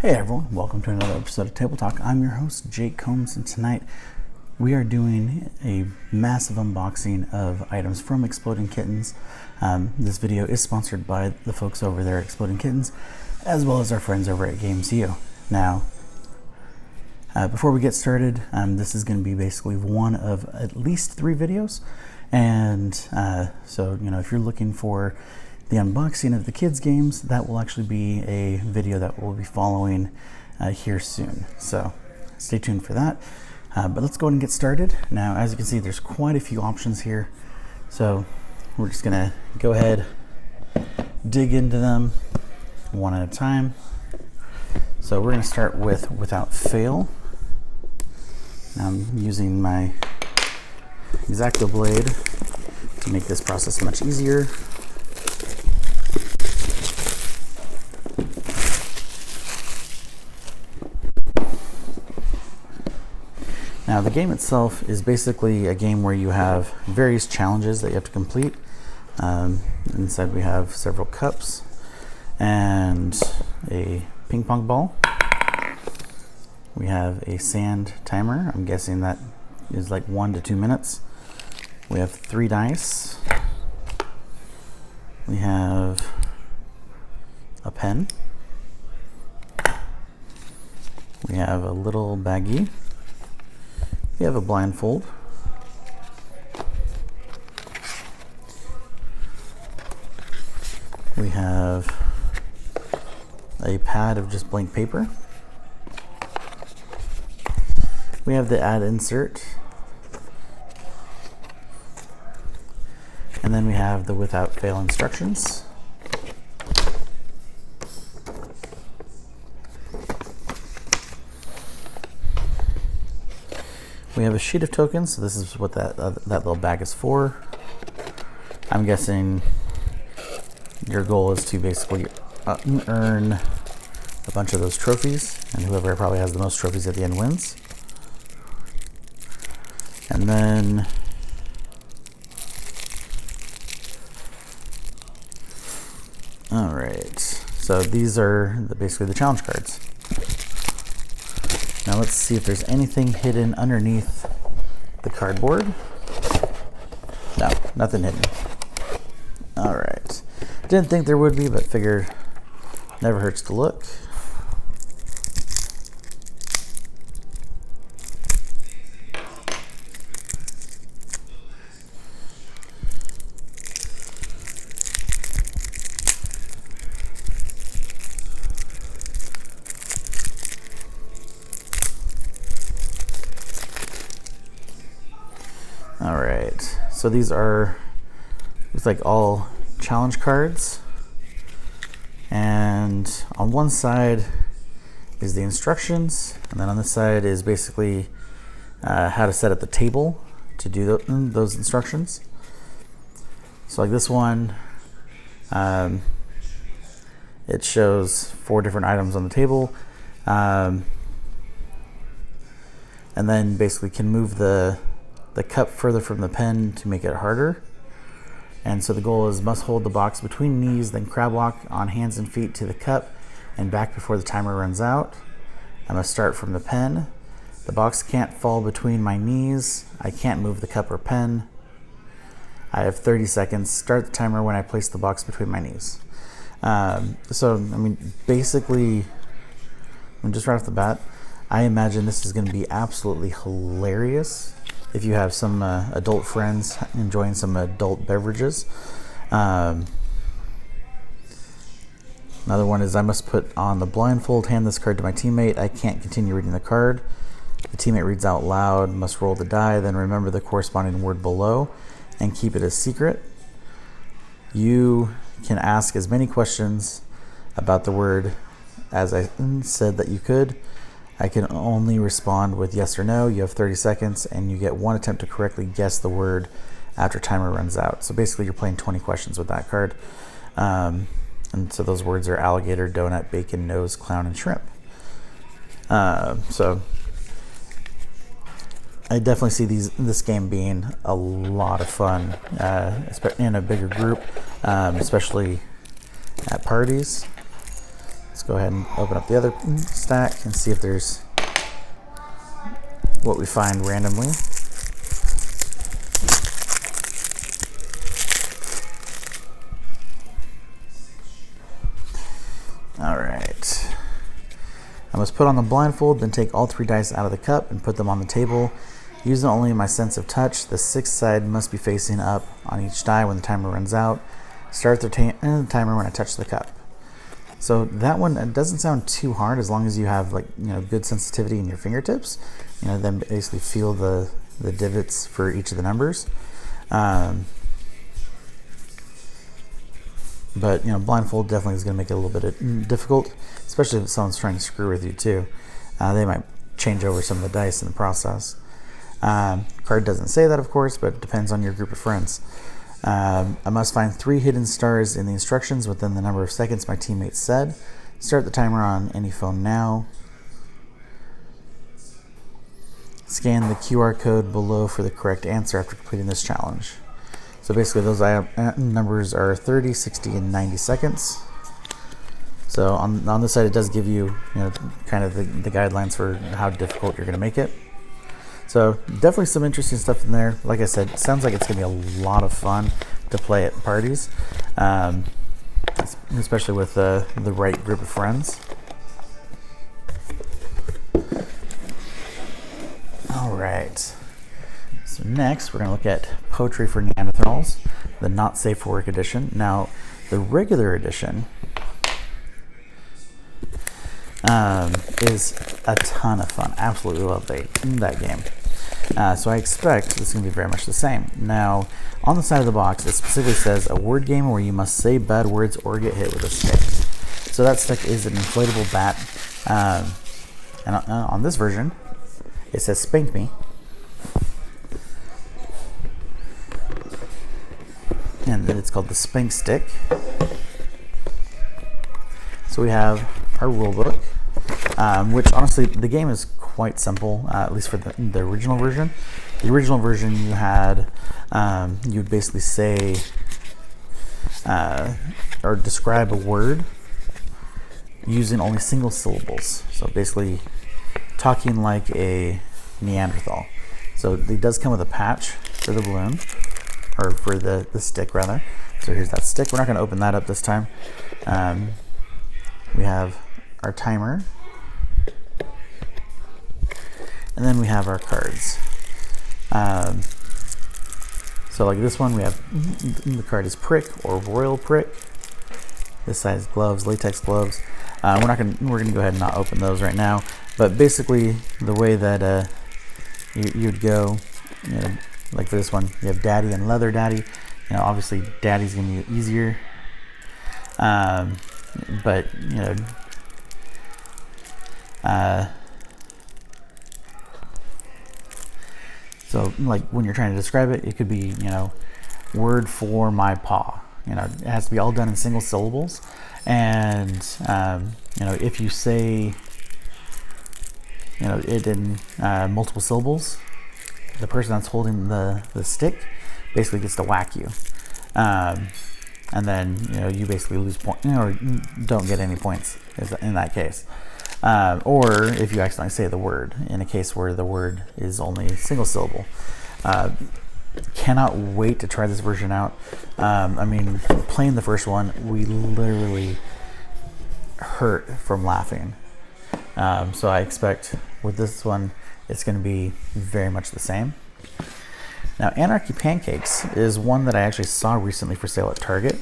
Hey everyone, welcome to another episode of Table Talk. I'm your host, Jake Combs, and tonight we are doing a massive unboxing of items from Exploding Kittens. This video is sponsored by the folks over there at Exploding Kittens, as well as our friends over at GamesU. Now, before we get started, this is going to be basically one of at least 3 videos, and so if you're looking for the unboxing of the kids games, that will actually be a video that we'll be following here soon. So stay tuned for that. But let's go ahead and get started. Now, as you can see, there's quite a few options here. So we're just gonna go ahead, dig into them one at a time. So we're gonna start with Without Fail. I'm using my X-Acto blade to make this process much easier. Now, the game itself is basically a game where you have various challenges that you have to complete. Inside we have several cups and a ping pong ball. We have a sand timer. I'm guessing that is like 1 to 2 minutes. We have 3 dice. We have a pen. We have a little baggie. We have a blindfold. We have a pad of just blank paper. We have the add insert. And then we have the Without Fail instructions. We have a sheet of tokens, so this is what that little bag is for. I'm guessing your goal is to basically earn a bunch of those trophies, and whoever probably has the most trophies at the end wins. And then alright, so these are basically the challenge cards. Now let's see if there's anything hidden underneath the cardboard. No, nothing hidden. All right. Didn't think there would be, but figured never hurts to look. All right, so these are, it's like all challenge cards, and on one side is the instructions, and then on this side is basically how to set up the table to do those instructions. So like this one, it shows 4 different items on the table, and then basically can move the cup further from the pen to make it harder. And so the goal is must hold the box between knees, then crab walk on hands and feet to the cup and back before the timer runs out. I must start from the pen. The box can't fall between my knees. I can't move the cup or pen. I have 30 seconds. Start the timer when I place the box between my knees. So, I mean, basically, just right off the bat, I imagine this is going to be absolutely hilarious if you have some adult friends enjoying some adult beverages. Another one is I must put on the blindfold, hand this card to my teammate. I can't continue reading the card. The teammate reads out loud, must roll the die, then remember the corresponding word below and keep it a secret. You can ask as many questions about the word as I said that you could. I can only respond with yes or no. You have 30 seconds and you get 1 attempt to correctly guess the word after timer runs out. So basically you're playing 20 questions with that card. And so those words are alligator, donut, bacon, nose, clown, and shrimp. So I definitely see this game being a lot of fun, in a bigger group, especially at parties. Let's go ahead and open up the other stack and see if there's what we find randomly. All right. I must put on the blindfold, then take all 3 dice out of the cup and put them on the table. Using only my sense of touch, the 6th side must be facing up on each die when the timer runs out. Start the timer when I touch the cup. So that one, it doesn't sound too hard as long as you have, like, good sensitivity in your fingertips. Then basically feel the divots for each of the numbers. But blindfold definitely is going to make it a little bit difficult, especially if someone's trying to screw with you too. They might change over some of the dice in the process. Card doesn't say that, of course, but it depends on your group of friends. I must find 3 hidden stars in the instructions within the number of seconds my teammates said. Start the timer on any phone now. Scan the QR code below for the correct answer after completing this challenge. So basically those numbers are 30, 60, and 90 seconds. So on this side it does give you, kind of the guidelines for how difficult you're going to make it. So definitely some interesting stuff in there. Like I said, it sounds like it's going to be a lot of fun to play at parties, especially with the right group of friends. All right. So next, we're going to look at Poetry for Neanderthals, the Not Safe for Work edition. Now, the regular edition is a ton of fun. Absolutely love that game. So I expect this is going to be very much the same. Now, on the side of the box, it specifically says a word game where you must say bad words or get hit with a stick. So that stick is an inflatable bat. And on this version, it says spank me. And it's called the Spank Stick. So we have our rule book, which honestly, the game is quite simple, at least for the original version. The original version you had, you would basically say or describe a word using only single syllables. So basically talking like a Neanderthal. So it does come with a patch for the balloon, or for the stick rather. So here's that stick. We're not going to open that up this time. We have our timer, and then we have our cards. So like this one, we have the card is prick or royal prick. This side is gloves, latex gloves. We're gonna go ahead and not open those right now. But basically, the way that you'd go, like for this one, you have daddy and leather daddy. Obviously daddy's gonna be easier. But so like when you're trying to describe it, it could be, word for my paw. It has to be all done in single syllables. And, if you say, it in multiple syllables, the person that's holding the stick basically gets to whack you. And then, you basically lose points, or don't get any points in that case. Or if you accidentally say the word, in a case where the word is only a single syllable. Cannot wait to try this version out. Playing the first one, we literally hurt from laughing. So I expect with this one, it's going to be very much the same. Now, Anarchy Pancakes is one that I actually saw recently for sale at Target.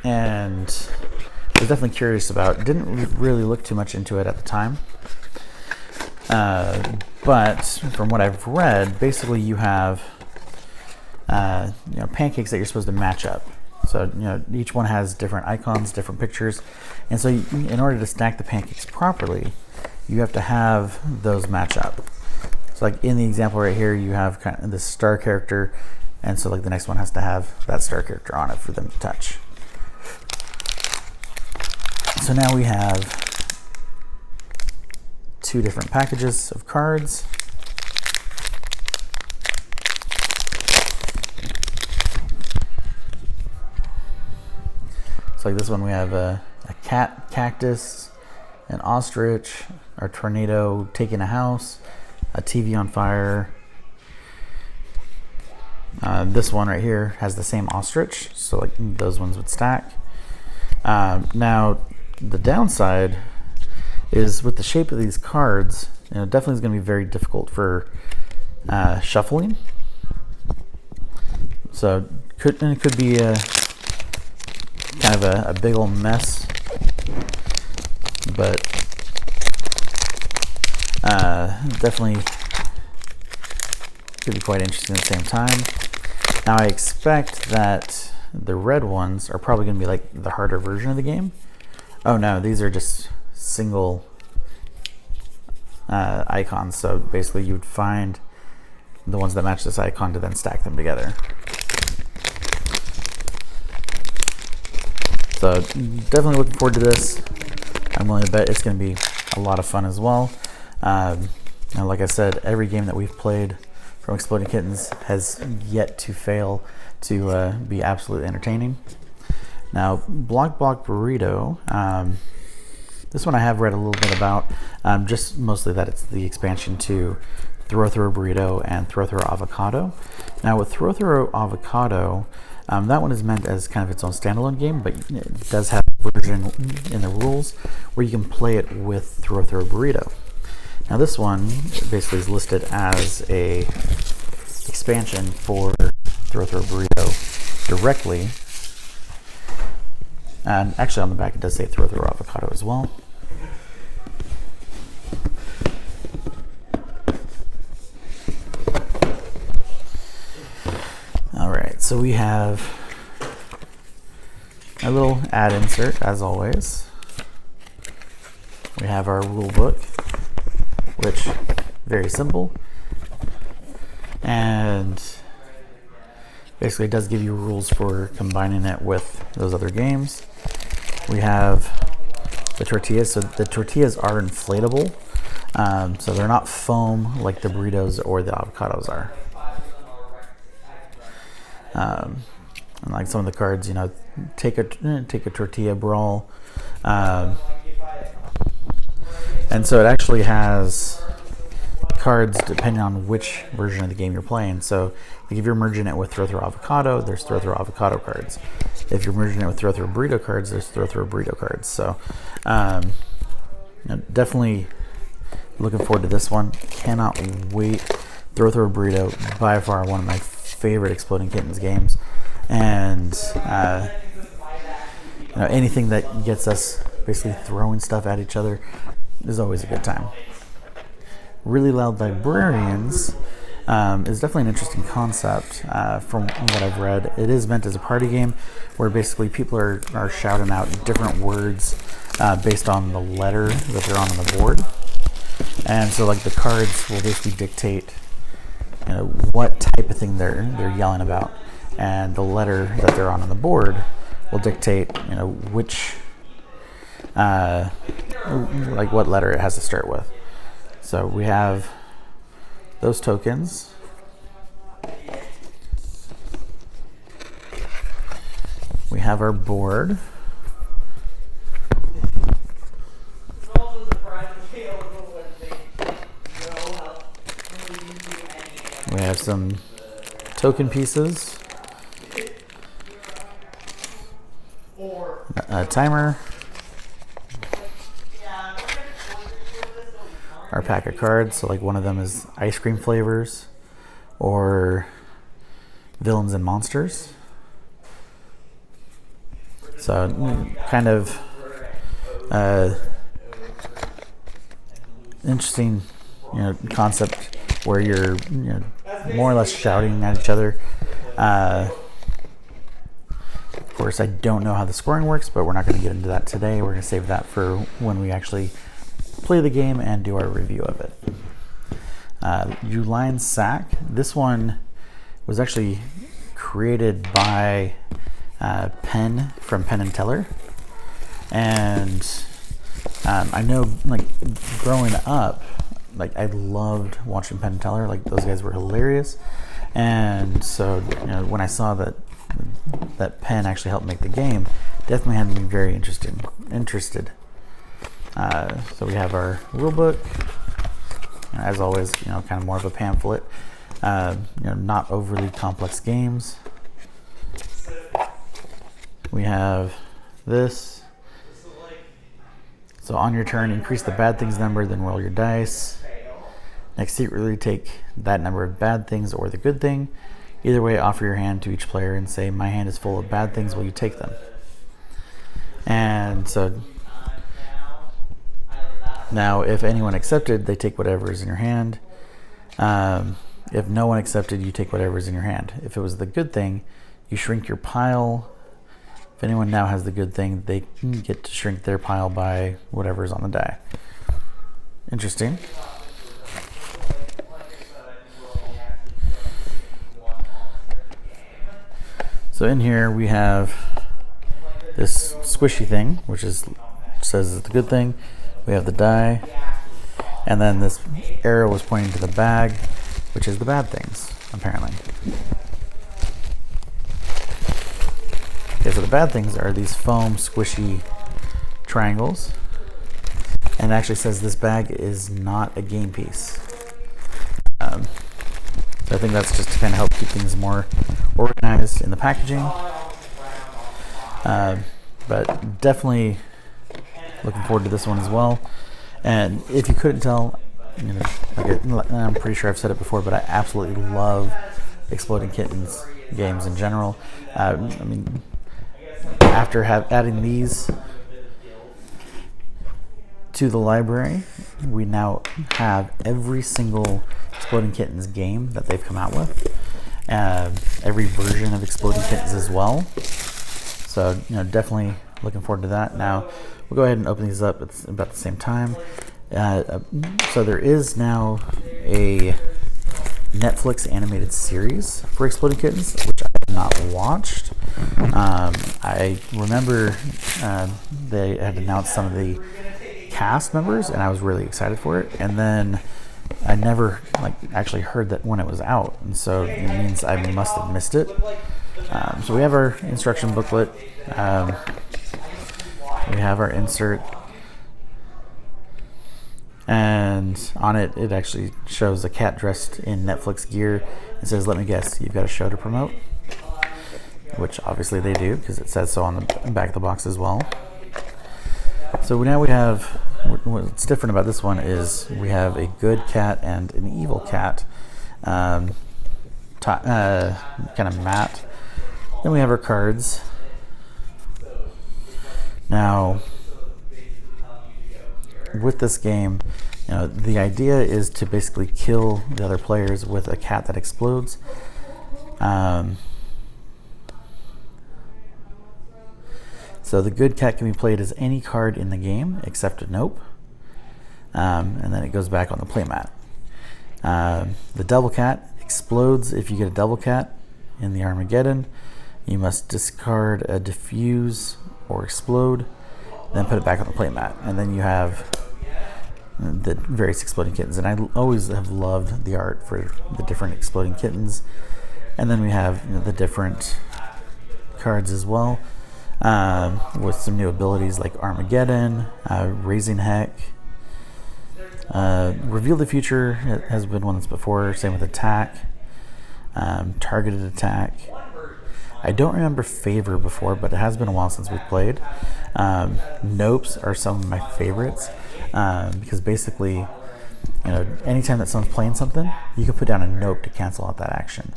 And I was definitely curious about. Didn't really look too much into it at the time. But from what I've read, basically you have pancakes that you're supposed to match up. So each one has different icons, different pictures, and so in order to stack the pancakes properly, you have to have those match up. So like in the example right here, you have kind of this star character, and so like the next one has to have that star character on it for them to touch. So now we have 2 different packages of cards. So like this one, we have a cat, cactus, an ostrich, a tornado taking a house, a TV on fire. This one right here has the same ostrich, so like those ones would stack. Now, the downside is with the shape of these cards, definitely is going to be very difficult for shuffling. So it could be kind of a big old mess, but definitely could be quite interesting at the same time. Now I expect that the red ones are probably going to be like the harder version of the game. Oh no, these are just single icons. So basically you would find the ones that match this icon to then stack them together. So definitely looking forward to this. I'm willing to bet it's going to be a lot of fun as well. And like I said, every game that we've played from Exploding Kittens has yet to fail to be absolutely entertaining. Now, Block Burrito, this one I have read a little bit about, just mostly that it's the expansion to Throw Burrito and Throw Avocado. Now with Throw Avocado, that one is meant as kind of its own standalone game, but it does have a version in the rules where you can play it with Throw Burrito. Now this one basically is listed as a expansion for Throw Burrito directly. And actually on the back it does say Throw Avocado as well. Alright, so we have a little ad insert as always. We have our rule book, which very simple, and basically it does give you rules for combining it with those other games. We have the tortillas. So the tortillas are inflatable, so they're not foam like the burritos or the avocados are. And like some of the cards, take a tortilla brawl, and so it actually has cards depending on which version of the game you're playing. So like if you're merging it with Throw Avocado, there's Throw Avocado cards. If you're merging it with Throw Burrito cards, there's Throw Burrito cards. So definitely looking forward to this one. Cannot wait. Throw Burrito, by far one of my favorite Exploding Kittens games, and anything that gets us basically throwing stuff at each other is always a good time. Really Loud Librarians is definitely an interesting concept from what I've read. It is meant as a party game where basically people are shouting out different words based on the letter that they're on the board, and so like the cards will basically dictate what type of thing they're yelling about, and the letter that they're on the board will dictate which like what letter it has to start with. So we have those tokens. We have our board. We have some token pieces, a timer, our pack of cards. So like one of them is ice cream flavors or villains and monsters. So kind of interesting concept where you're more or less shouting at each other. Of course, I don't know how the scoring works, but we're not going to get into that today. We're going to save that for when we actually play the game and do our review of it. Uline Sack. This one was actually created by Penn from Penn and Teller, and I know, like, growing up, like, I loved watching Penn and Teller. Like, those guys were hilarious, and so when I saw that Penn actually helped make the game, definitely had me very interested. So we have our rule book. As always, kind of more of a pamphlet. Not overly complex games. We have this. So on your turn, increase the bad things number, then roll your dice. Next, secretly take that number of bad things or the good thing. Either way, offer your hand to each player and say, my hand is full of bad things, will you take them? And so now if anyone accepted, they take whatever is in your hand. If no one accepted, you take whatever is in your hand. If it was the good thing, you shrink your pile. If anyone now has the good thing, they can get to shrink their pile by whatever is on the die. Interesting. So in here we have this squishy thing, which says it's the good thing. We have the die, and then this arrow was pointing to the bag, which is the bad things, apparently. Okay, so the bad things are these foam squishy triangles, and it actually says this bag is not a game piece. So I think that's just to kind of help keep things more organized in the packaging. But definitely looking forward to this one as well. And if you couldn't tell, I'm pretty sure I've said it before, but I absolutely love Exploding Kittens games in general. After adding these to the library, we now have every single Exploding Kittens game that they've come out with. Every version of Exploding Kittens as well. So, definitely looking forward to that. Now, we'll go ahead and open these up at about the same time. So there is now a Netflix animated series for Exploding Kittens, which I have not watched. I remember they had announced some of the cast members, and I was really excited for it. And then I never actually heard that when it was out, and so it means I must have missed it. So we have our instruction booklet. We have our insert, and on it, it actually shows a cat dressed in Netflix gear. It says, "Let me guess, you've got a show to promote," which obviously they do because it says so on the back of the box as well. So now we have, what's different about this one is we have a good cat and an evil cat, kind of matte. Then we have our cards. Now, with this game, the idea is to basically kill the other players with a cat that explodes. So the good cat can be played as any card in the game except a nope, and then it goes back on the playmat. The double cat explodes if you get a double cat in the Armageddon. You must discard a diffuse or explode, then put it back on the playmat, and then you have the various Exploding Kittens. And I always have loved the art for the different Exploding Kittens. And then we have the different cards as well, with some new abilities like Armageddon, Raising Heck, Reveal the Future has been one that's before, same with Attack, Targeted Attack. I don't remember Favor before, but it has been a while since we've played. Nopes are some of my favorites, because basically, anytime that someone's playing something, you can put down a nope to cancel out that action.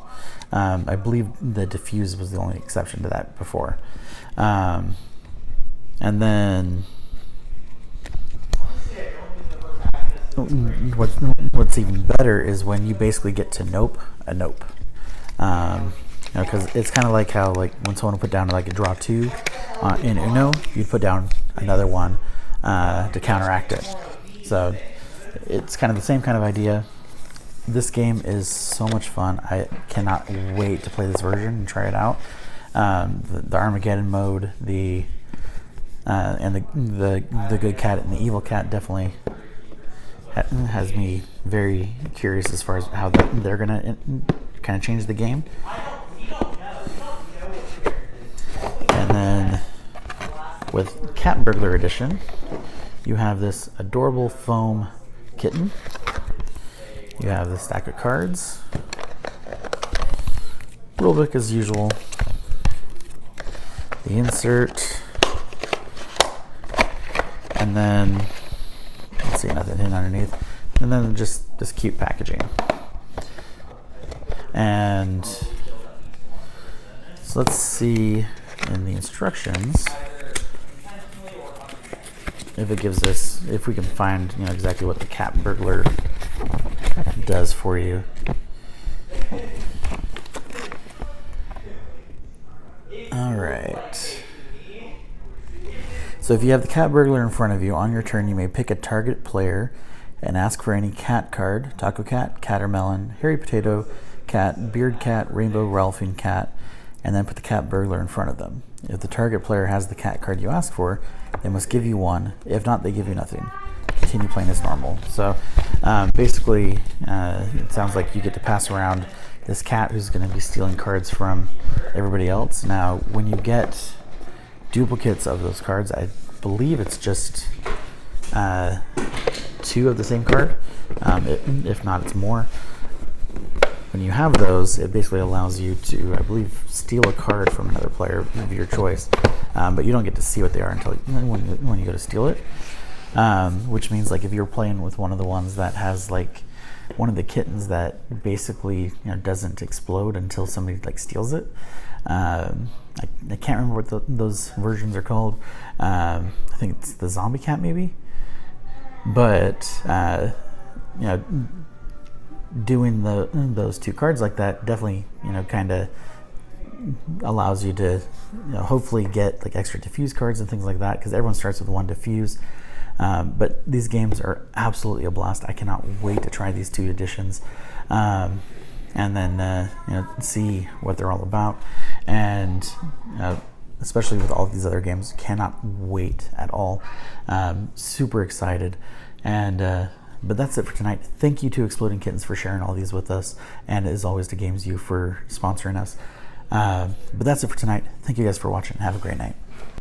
I believe the diffuse was the only exception to that before. And then what's even better is when you basically get to nope a nope. Because it's kind of like how when someone would put down a draw 2 in Uno, you'd put down another one to counteract it. So it's kind of the same kind of idea. This game is so much fun. I cannot wait to play this version and try it out. The Armageddon mode, and the good cat and the evil cat definitely has me very curious as far as how they're gonna kind of change the game. And then with Cat Burglar Edition, you have this adorable foam kitten. You have the stack of cards, rulebook as usual, the insert, and then let's see, nothing hidden underneath, and then just this cute packaging. And so let's see in the instructions if it gives us, if we can find, you know, exactly what the Cat Burglar does for you. All right. So if you have the Cat Burglar in front of you, on your turn you may pick a target player and ask for any cat card: Taco Cat, Catermelon, Hairy Potato Cat, Beard Cat, Rainbow Ralphing Cat, and then put the Cat Burglar in front of them. If the target player has the cat card you ask for, they must give you one. If not, they give you nothing. Continue playing as normal. So basically, it sounds like you get to pass around this cat who's going to be stealing cards from everybody else. Now, when you get duplicates of those cards, I believe it's just 2 of the same card. If not, it's more. When you have those, it basically allows you to, I believe, steal a card from another player of your choice, but you don't get to see what they are until when you go to steal it. Which means, like, if you're playing with one of the ones that has like one of the kittens that basically, you know, doesn't explode until somebody like steals it. I can't remember what those versions are called. I think it's the zombie cat maybe. But you know, doing those 2 cards like that definitely, you know, kind of allows you to, you know, hopefully get like extra diffuse cards and things like that, because everyone starts with 1 diffuse. But these games are absolutely a blast. I cannot wait to try these 2 editions, and then you know, see what they're all about. And especially with all of these other games, cannot wait at all. Super excited. And but that's it for tonight. Thank you to Exploding Kittens for sharing all these with us, and as always to Games U for sponsoring us. But that's it for tonight. Thank you guys for watching. Have a great night.